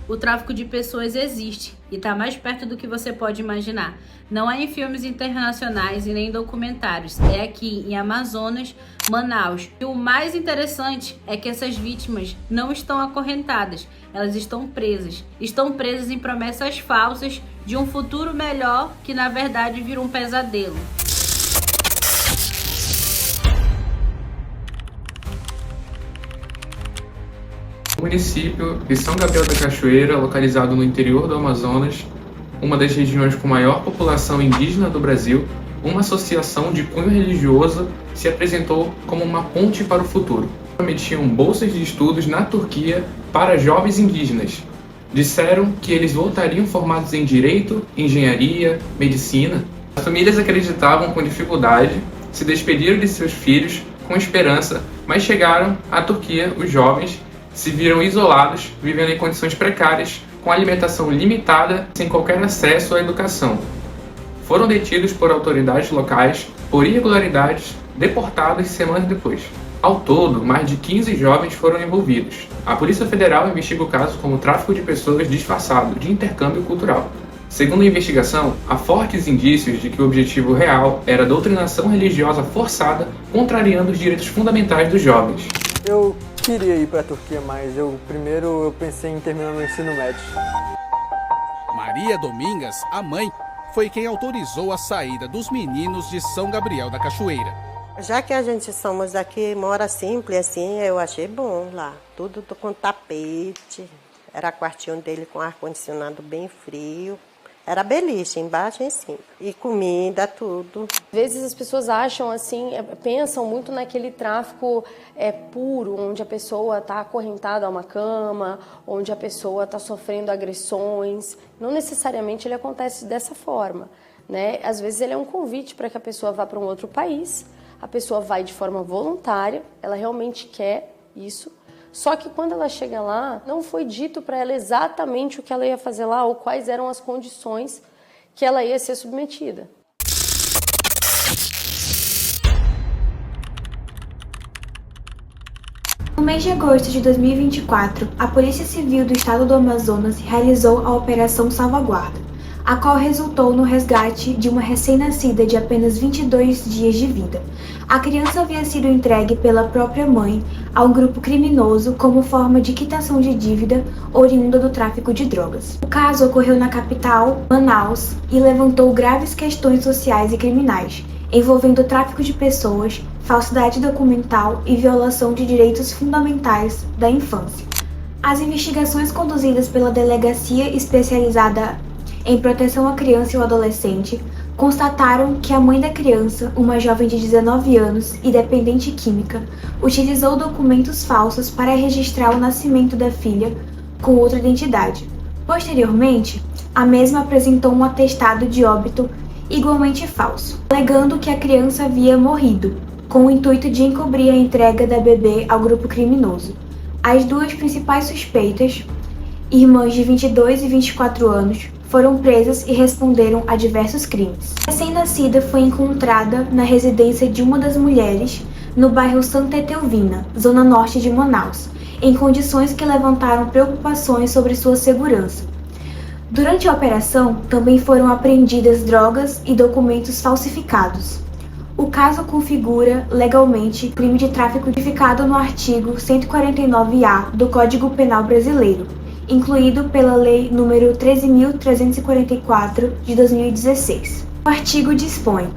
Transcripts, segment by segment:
O tráfico de pessoas existe e está mais perto do que você pode imaginar. Não é em filmes internacionais e nem em documentários, é aqui em Amazonas, Manaus. E o mais interessante é que essas vítimas não estão acorrentadas, elas estão presas. Estão presas em promessas falsas de um futuro melhor que na verdade vira um pesadelo. O município de São Gabriel da Cachoeira, localizado no interior do Amazonas, uma das regiões com maior população indígena do Brasil, uma associação de cunho religioso se apresentou como uma ponte para o futuro. Prometiam bolsas de estudos na Turquia para jovens indígenas. Disseram que eles voltariam formados em direito, engenharia, medicina. As famílias acreditavam com dificuldade, se despediram de seus filhos com esperança, mas chegaram à Turquia, os jovens se viram isolados, vivendo em condições precárias, com alimentação limitada, sem qualquer acesso à educação. Foram detidos por autoridades locais por irregularidades, deportados semanas depois. Ao todo, mais de 15 jovens foram envolvidos. A Polícia Federal investiga o caso como tráfico de pessoas disfarçado de intercâmbio cultural. Segundo a investigação, há fortes indícios de que o objetivo real era a doutrinação religiosa forçada, contrariando os direitos fundamentais dos jovens. Eu queria ir para a Turquia, mas primeiro eu pensei em terminar meu ensino médio. Maria Domingas, a mãe, foi quem autorizou a saída dos meninos de São Gabriel da Cachoeira. Já que a gente somos daqui, mora simples assim, eu achei bom lá. Tudo com tapete, era quartinho dele com ar-condicionado bem frio. Era beliche, embaixo e em cima. E comida, tudo. Às vezes as pessoas acham assim, pensam muito naquele tráfico puro, onde a pessoa está acorrentada a uma cama, onde a pessoa está sofrendo agressões. Não necessariamente ele acontece dessa forma, né? Às vezes ele é um convite para que a pessoa vá para um outro país, a pessoa vai de forma voluntária, ela realmente quer isso. Só que quando ela chega lá, não foi dito para ela exatamente o que ela ia fazer lá ou quais eram as condições que ela ia ser submetida. No mês de agosto de 2024, a Polícia Civil do Estado do Amazonas realizou a Operação Salvaguarda, a qual resultou no resgate de uma recém-nascida de apenas 22 dias de vida. A criança havia sido entregue pela própria mãe a um grupo criminoso como forma de quitação de dívida oriunda do tráfico de drogas. O caso ocorreu na capital, Manaus, e levantou graves questões sociais e criminais, envolvendo tráfico de pessoas, falsidade documental e violação de direitos fundamentais da infância. As investigações conduzidas pela Delegacia Especializada em Proteção à Criança e ao Adolescente constataram que a mãe da criança, uma jovem de 19 anos e dependente química, utilizou documentos falsos para registrar o nascimento da filha com outra identidade. Posteriormente, a mesma apresentou um atestado de óbito igualmente falso, alegando que a criança havia morrido, com o intuito de encobrir a entrega da bebê ao grupo criminoso. As duas principais suspeitas, irmãs de 22 e 24 anos, foram presas e responderam a diversos crimes. A recém-nascida foi encontrada na residência de uma das mulheres no bairro Santa Etelvina, zona norte de Manaus, em condições que levantaram preocupações sobre sua segurança. Durante a operação, também foram apreendidas drogas e documentos falsificados. O caso configura legalmente crime de tráfico tipificado no artigo 149-A do Código Penal Brasileiro, incluído pela Lei nº 13.344 de 2016. O artigo dispõe: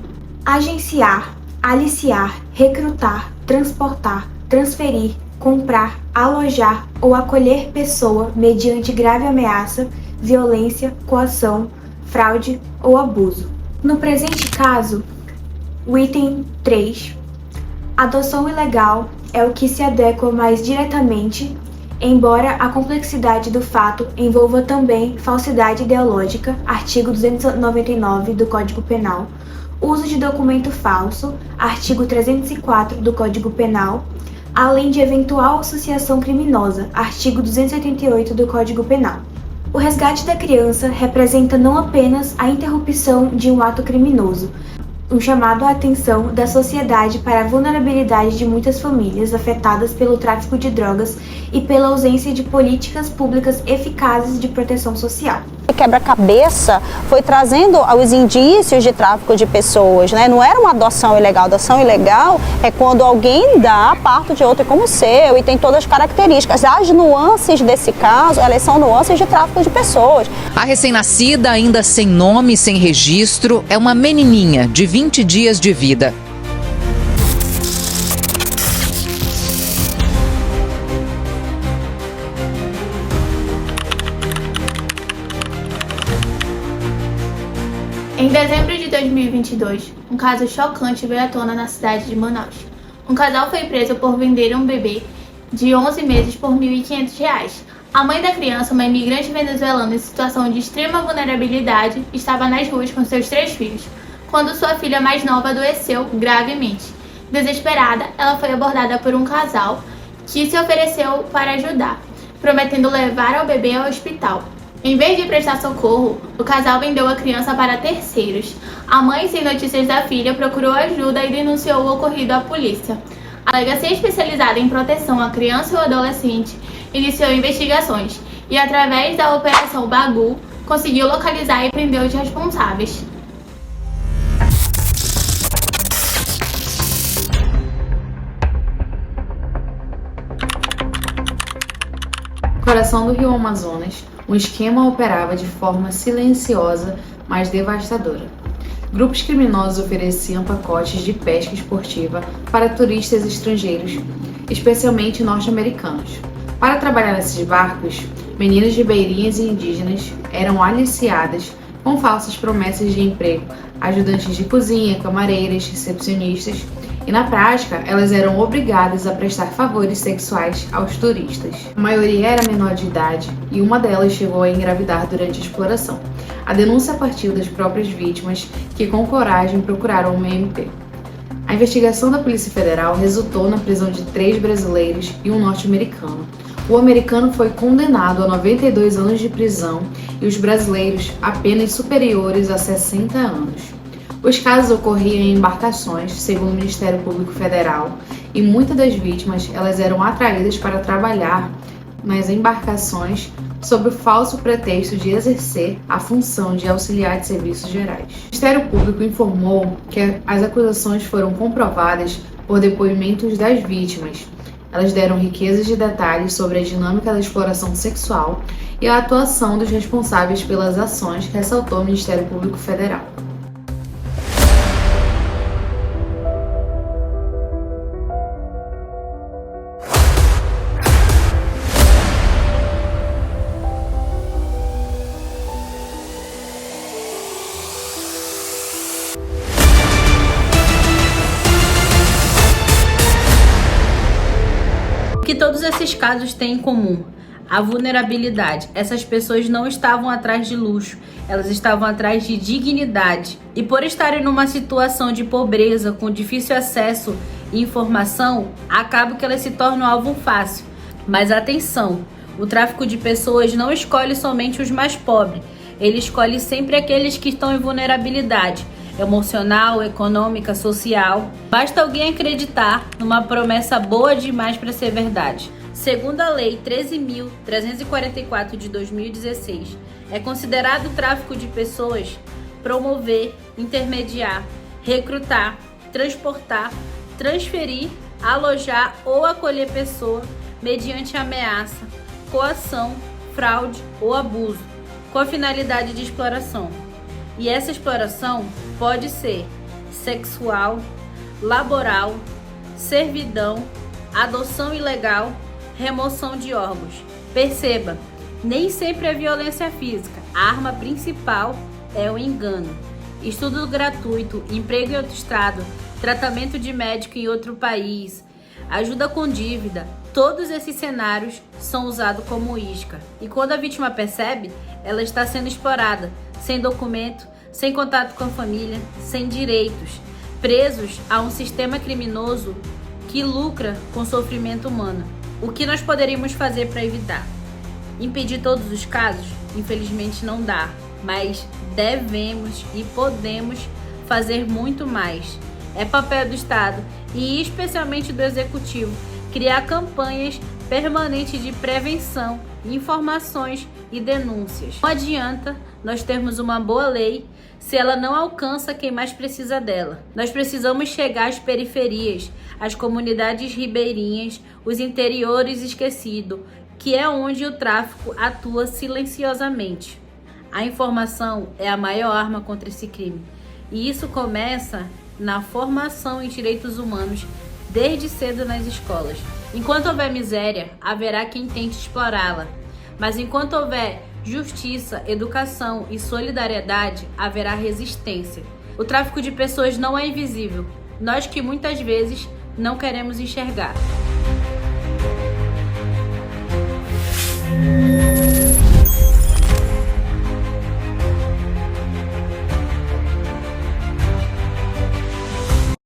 agenciar, aliciar, recrutar, transportar, transferir, comprar, alojar ou acolher pessoa mediante grave ameaça, violência, coação, fraude ou abuso. No presente caso, o item 3, adoção ilegal, é o que se adequa mais diretamente, embora a complexidade do fato envolva também falsidade ideológica, artigo 299 do Código Penal, uso de documento falso, artigo 304 do Código Penal, além de eventual associação criminosa, artigo 288 do Código Penal. O resgate da criança representa não apenas a interrupção de um ato criminoso, um chamado à atenção da sociedade para a vulnerabilidade de muitas famílias afetadas pelo tráfico de drogas e pela ausência de políticas públicas eficazes de proteção social. O quebra-cabeça foi trazendo os indícios de tráfico de pessoas, né? Não era uma adoção ilegal. Adoção ilegal é quando alguém dá parto de outro como seu e tem todas as características. As nuances desse caso, elas são nuances de tráfico de pessoas. A recém-nascida, ainda sem nome, sem registro, é uma menininha de 20 dias de vida. Em dezembro de 2022, um caso chocante veio à tona na cidade de Manaus. Um casal foi preso por vender um bebê de 11 meses por R$ 1.500. A mãe da criança, uma imigrante venezuelana em situação de extrema vulnerabilidade, estava nas ruas com seus 3 filhos, quando sua filha mais nova adoeceu gravemente. Desesperada, ela foi abordada por um casal que se ofereceu para ajudar, prometendo levar o bebê ao hospital. Em vez de prestar socorro, o casal vendeu a criança para terceiros. A mãe, sem notícias da filha, procurou ajuda e denunciou o ocorrido à polícia. A delegacia especializada em proteção à criança e ao adolescente iniciou investigações e, através da Operação Bagu, conseguiu localizar e prender os responsáveis. Coração do Rio Amazonas, um esquema operava de forma silenciosa, mas devastadora. Grupos criminosos ofereciam pacotes de pesca esportiva para turistas estrangeiros, especialmente norte-americanos. Para trabalhar nesses barcos, meninas ribeirinhas e indígenas eram aliciadas com falsas promessas de emprego, ajudantes de cozinha, camareiras, recepcionistas, e na prática elas eram obrigadas a prestar favores sexuais aos turistas. A maioria era menor de idade e uma delas chegou a engravidar durante a exploração. A denúncia partiu das próprias vítimas, que com coragem procuraram uma MP. A investigação da Polícia Federal resultou na prisão de 3 brasileiros e um norte-americano. O americano foi condenado a 92 anos de prisão e os brasileiros a penas superiores a 60 anos. Os casos ocorriam em embarcações, segundo o Ministério Público Federal, e muitas das vítimas elas eram atraídas para trabalhar nas embarcações sob o falso pretexto de exercer a função de auxiliar de serviços gerais. O Ministério Público informou que as acusações foram comprovadas por depoimentos das vítimas. Elas deram riquezas de detalhes sobre a dinâmica da exploração sexual e a atuação dos responsáveis pelas ações, ressaltou o Ministério Público Federal. O que todos esses casos têm em comum? A vulnerabilidade. Essas pessoas não estavam atrás de luxo, elas estavam atrás de dignidade. E por estarem numa situação de pobreza, com difícil acesso e informação, acaba que elas se tornam alvo fácil. Mas atenção, o tráfico de pessoas não escolhe somente os mais pobres, ele escolhe sempre aqueles que estão em vulnerabilidade emocional, econômica, social. Basta alguém acreditar numa promessa boa demais para ser verdade. Segundo a Lei 13.344 de 2016, é considerado tráfico de pessoas promover, intermediar, recrutar, transportar, transferir, alojar ou acolher pessoa mediante ameaça, coação, fraude ou abuso, com a finalidade de exploração. E essa exploração pode ser sexual, laboral, servidão, adoção ilegal, remoção de órgãos. Perceba, nem sempre é violência física. A arma principal é o engano. Estudo gratuito, emprego em outro estado, tratamento de médico em outro país, ajuda com dívida. Todos esses cenários são usados como isca. E quando a vítima percebe, ela está sendo explorada, sem documento, sem contato com a família, sem direitos, presos a um sistema criminoso que lucra com o sofrimento humano. O que nós poderíamos fazer para evitar? Impedir todos os casos? Infelizmente não dá, mas devemos e podemos fazer muito mais. É papel do Estado e especialmente do Executivo criar campanhas permanentes de prevenção, informações e denúncias. Não adianta nós termos uma boa lei se ela não alcança quem mais precisa dela. Nós precisamos chegar às periferias, às comunidades ribeirinhas, os interiores esquecidos, que é onde o tráfico atua silenciosamente. A informação é a maior arma contra esse crime. E isso começa na formação em direitos humanos desde cedo nas escolas. Enquanto houver miséria, haverá quem tente explorá-la. Mas enquanto houver justiça, educação e solidariedade, haverá resistência. O tráfico de pessoas não é invisível, nós que muitas vezes não queremos enxergar.